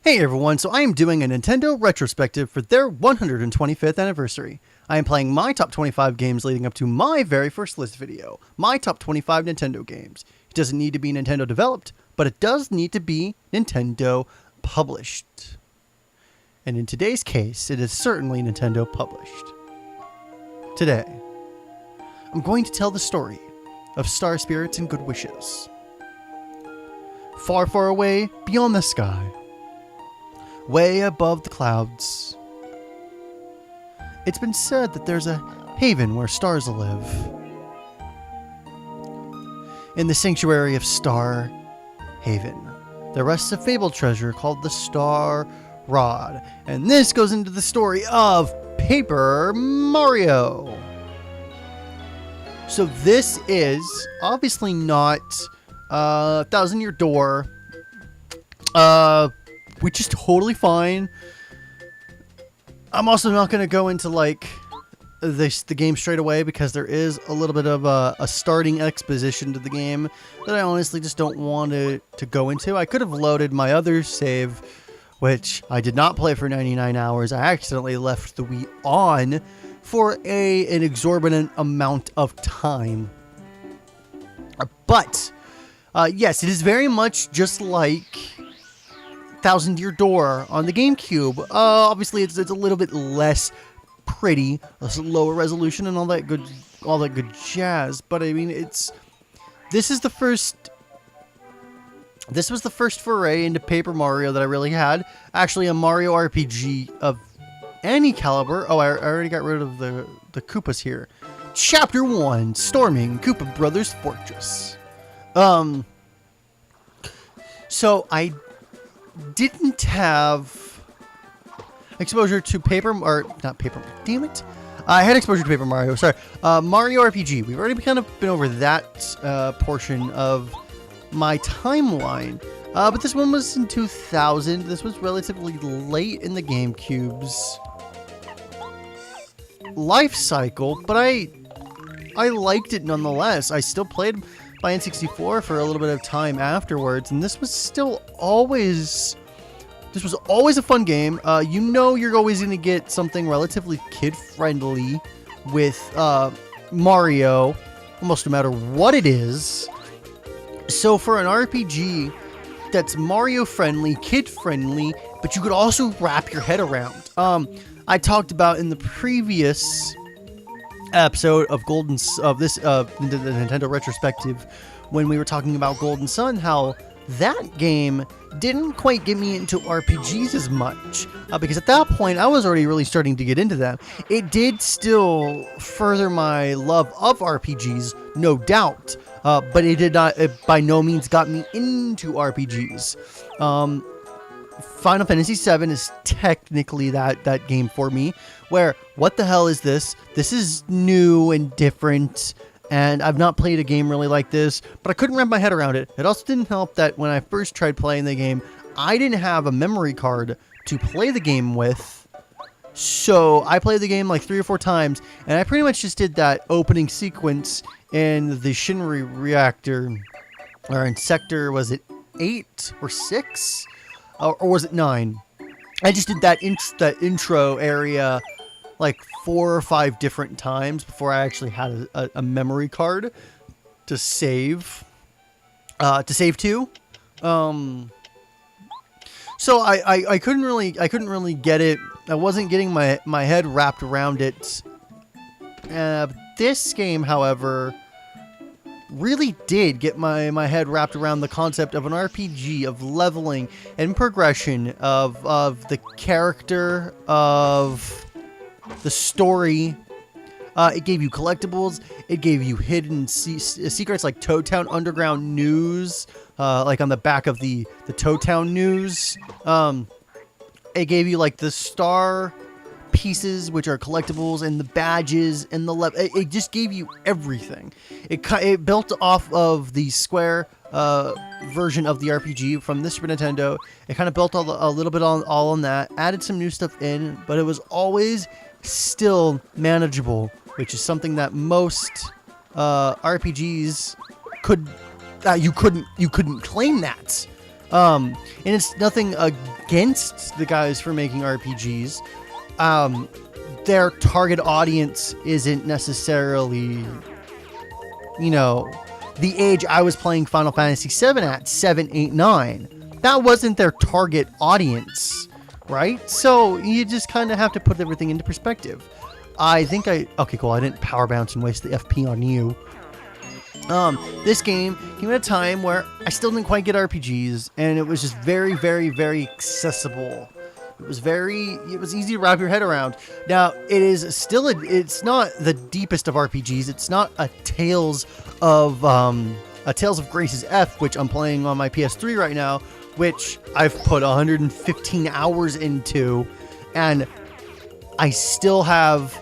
Hey everyone, so I am doing a Nintendo retrospective for their 125th anniversary. I am playing my top 25 games leading up to my very first list video, my top 25 Nintendo games. It doesn't need to be Nintendo developed, but it does need to be Nintendo published. And in today's case, it is certainly Nintendo published. Today, I'm going to tell the story of Star Spirits and Good Wishes. Far, far away beyond the sky, way above the clouds, it's been said that there's a haven where stars live. In the sanctuary of Star Haven, there rests a fabled treasure called the Star Rod. And this goes into the story of Paper Mario. So this is obviously not Thousand Year Door, which is totally fine. I'm also not going to go into like the game straight away because there is a little bit of a starting exposition to the game that I honestly just don't want to go into. I could have loaded my other save, which I did not play for 99 hours. I accidentally left the Wii on for an exorbitant amount of time. But yes, it is very much just like Thousand Year Door on the GameCube. Obviously, it's a little bit less pretty, a lower resolution, and all that good jazz. But I mean, this was the first foray into Paper Mario that I really had. Actually, a Mario RPG of any caliber. Oh, I already got rid of the Koopas here. Chapter 1: Storming Koopa Brothers Fortress. So I didn't have exposure to damn it. I had exposure to Paper Mario, sorry. Mario RPG. We've already kind of been over that portion of my timeline. But this one was in 2000. This was relatively late in the GameCube's life cycle, but I liked it nonetheless. I still played by N64 for a little bit of time afterwards, and this was always a fun game. You know you're always going to get something relatively kid-friendly with Mario, almost no matter what it is. So for an RPG that's Mario-friendly, kid-friendly, but you could also wrap your head around. I talked about in the previous episode of the Nintendo retrospective when we were talking about Golden Sun, how that game didn't quite get me into RPGs as much, because at that point I was already really starting to get into them. It did still further my love of RPGs, no doubt, but it by no means got me into RPGs. Final Fantasy VII is technically that game for me, where, what the hell is this? This is new and different, and I've not played a game really like this, but I couldn't wrap my head around it. It also didn't help that when I first tried playing the game, I didn't have a memory card to play the game with, so I played the game like 3 or 4 times, and I pretty much just did that opening sequence in the Shinry reactor, or in sector, was it 8 or 6? Or was it 9? I just did that intro area like 4 or 5 different times before I actually had a memory card to save to. So I couldn't really get it. I wasn't getting my head wrapped around it. This game, however, really did get my head wrapped around the concept of an RPG, of leveling and progression, of the character, of the story. It gave you collectibles. It gave you hidden secrets like Toad Town Underground News, like on the back of the Toad Town News. It gave you like the star pieces, which are collectibles, and the badges, and the it just gave you everything. It built off of the Square version of the RPG from the Super Nintendo. It kind of built a little bit on that, added some new stuff in, but it was always still manageable, which is something that most RPGs you couldn't claim that. And it's nothing against the guys for making RPGs. Their target audience isn't necessarily, you know, the age I was playing Final Fantasy VII at, 7, 8, 9. That wasn't their target audience, right? So you just kind of have to put everything into perspective. Okay, cool. I didn't power bounce and waste the FP on you. This game came at a time where I still didn't quite get RPGs, and it was just very, very, very accessible. It was easy to wrap your head around. Now, it's not the deepest of RPGs. It's not a Tales of Grace's F, which I'm playing on my PS3 right now, which I've put 115 hours into, and I still have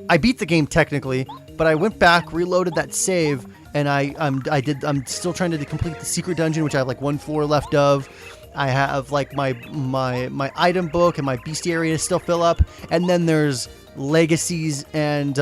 I beat the game technically, but I went back, reloaded that save, and I'm still trying to complete the secret dungeon, which I have like one floor left of. I have like my item book and my bestiary to still fill up, and then there's legacies and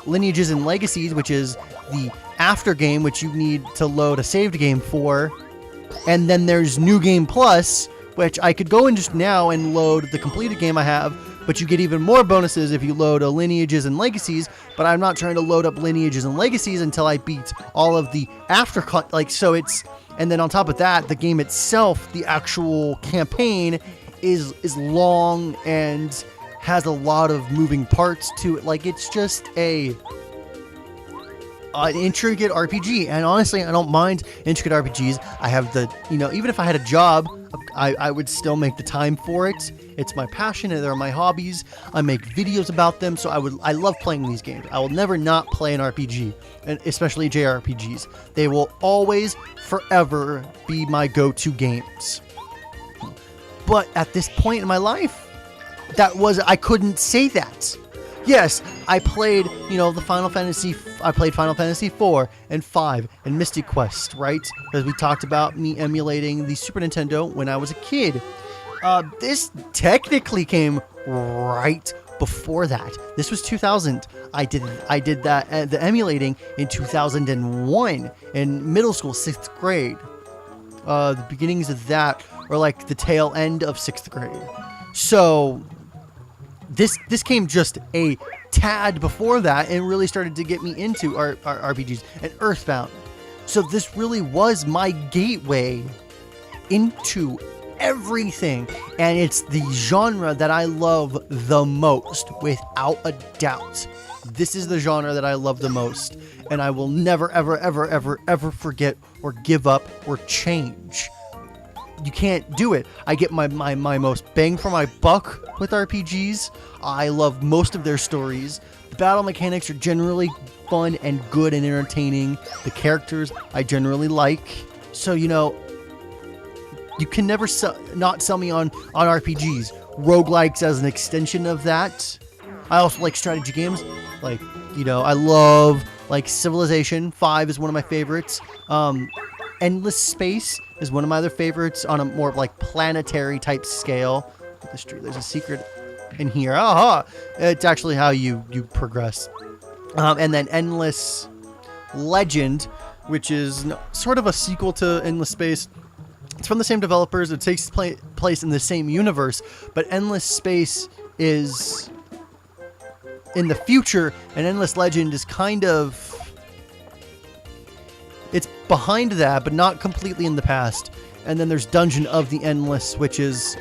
lineages and legacies, which is the after game, which you need to load a saved game for, and then there's New Game Plus, which I could go in just now and load the completed game I have, but you get even more bonuses if you load lineages and legacies. But I'm not trying to load up lineages and legacies until I beat all of the and then on top of that, the game itself, the actual campaign is long and has a lot of moving parts to it. Like, it's just an intricate RPG, and honestly, I don't mind intricate RPGs. I have even if I had a job, I would still make the time for it. It's my passion, and they're my hobbies. I make videos about them, so I love playing these games. I will never not play an RPG, and especially JRPGs. They will always, forever be my go-to games. But at this point in my life, I couldn't say that. Yes, I played, Final Fantasy IV and V and Mystic Quest, right? Because we talked about me emulating the Super Nintendo when I was a kid. This technically came right before that. This was 2000. I did that, the emulating in 2001 in middle school, 6th grade. The beginnings of that, or like the tail end of 6th grade. So this came just a tad before that and really started to get me into RPGs and Earthbound. So this really was my gateway into everything, and it's the genre that I love the most, without a doubt. This is the genre that I love the most, and I will never, ever, ever, ever, ever forget or give up or change. You can't do it. I get my most bang for my buck with RPGs. I love most of their stories. The battle mechanics are generally fun and good and entertaining. The characters I generally like. So, you can never not sell me on RPGs. Roguelikes as an extension of that. I also like strategy games. Like, I love Civilization 5 is one of my favorites. Endless Space is one of my other favorites on a more planetary type scale. There's a secret in here. Aha! It's actually how you progress. And then Endless Legend, which is sort of a sequel to Endless Space. It's from the same developers. It takes place in the same universe, but Endless Space is in the future, and Endless Legend is kind of... It's behind that, but not completely in the past. And then there's Dungeon of the Endless, which is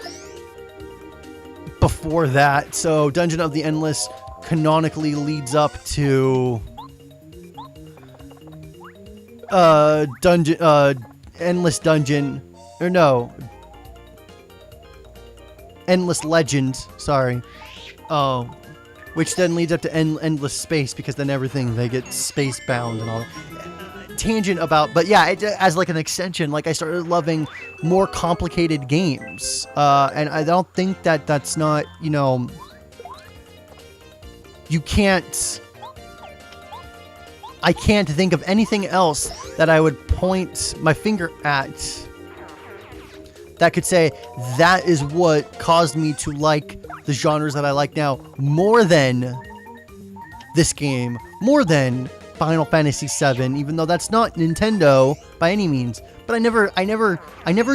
before that. So Dungeon of the Endless canonically leads up to Endless Dungeon, or no, Endless Legend, sorry. Which then leads up to Endless Space, because then they get space bound and all that. Tangent about, but yeah, as an extension, I started loving more complicated games, and I don't think that's not, you can't, I can't think of anything else that I would point my finger at that could say that is what caused me to like the genres that I like now more than this game, more than Final Fantasy VII, even though that's not Nintendo by any means, But I never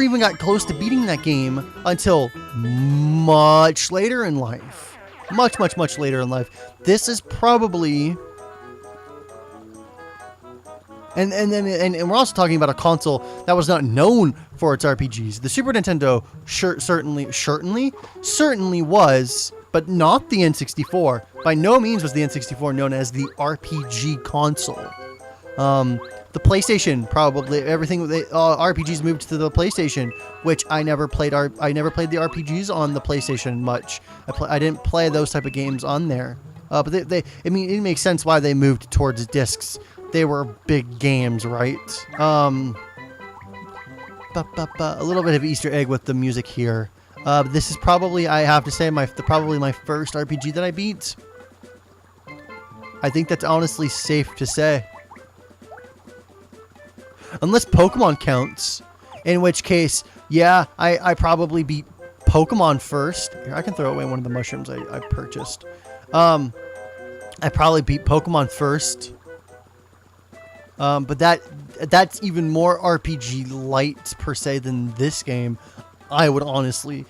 even got close to beating that game until much later in life. Much later in life. This is probably... And we're also talking about a console that was not known for its RPGs. The Super Nintendo certainly was, but not the N64. By no means was the N64 known as the RPG console. The PlayStation, probably everything RPGs moved to the PlayStation, which I never played the RPGs on the PlayStation much. I didn't play those type of games on there. But it makes sense why they moved towards discs. They were big games, right? A little bit of Easter egg with the music here. This is probably, I have to say, probably my first RPG that I beat. I think that's honestly safe to say. Unless Pokemon counts. In which case, yeah, I probably beat Pokemon first. Here, I can throw away one of the mushrooms I purchased. I probably beat Pokemon first. But that's even more RPG light per se than this game. I would honestly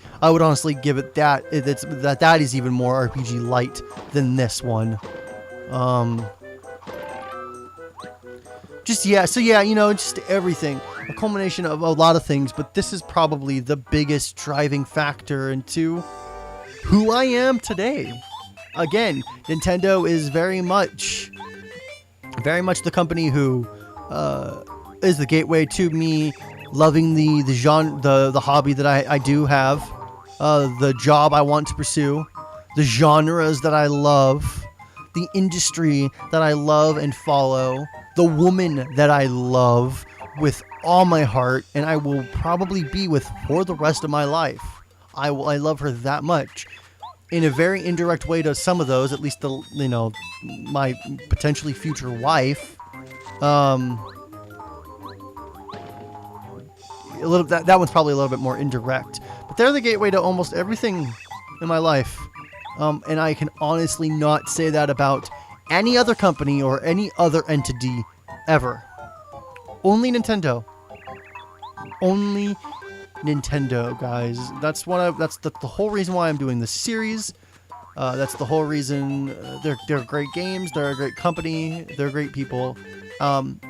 give it that. That is even more RPG light than this one. Just everything. A culmination of a lot of things, but this is probably the biggest driving factor into who I am today. Again, Nintendo is very much the company who is the gateway to me loving the genre, the hobby that I do have, the job I want to pursue, the genres that I love, the industry that I love and follow, the woman that I love with all my heart, and I will probably be with for the rest of my life. I love her that much. In a very indirect way to some of those, at least my potentially future wife. That one's probably a little bit more indirect, but they're the gateway to almost everything in my life. And I can honestly not say that about any other company or any other entity ever. Only Nintendo. Only Nintendo, guys. That's the whole reason why I'm doing this series. That's the whole reason. They're great games. They're a great company. They're great people. And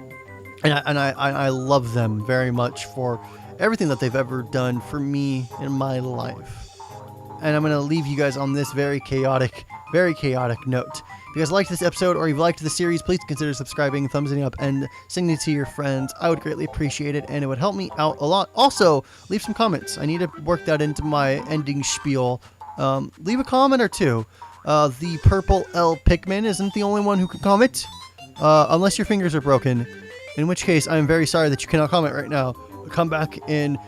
I love them very much for everything that they've ever done for me in my life. And I'm going to leave you guys on this very chaotic note. If you guys liked this episode or you've liked the series, please consider subscribing, thumbsing up, and sending it to your friends. I would greatly appreciate it, and it would help me out a lot. Also, leave some comments. I need to work that into my ending spiel. Leave a comment or two. The Purple L Pikmin isn't the only one who can comment, unless your fingers are broken, in which case I'm very sorry that you cannot comment right now. Come back in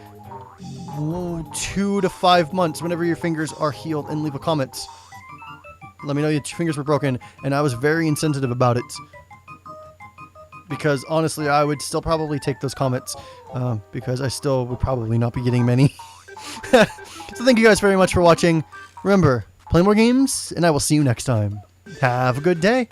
2 to 5 months whenever your fingers are healed and leave a comment. Let me know that your fingers were broken, and I was very insensitive about it. Because honestly, I would still probably take those comments, because I still would probably not be getting many. So thank you guys very much for watching. Remember, play more games, and I will see you next time. Have a good day.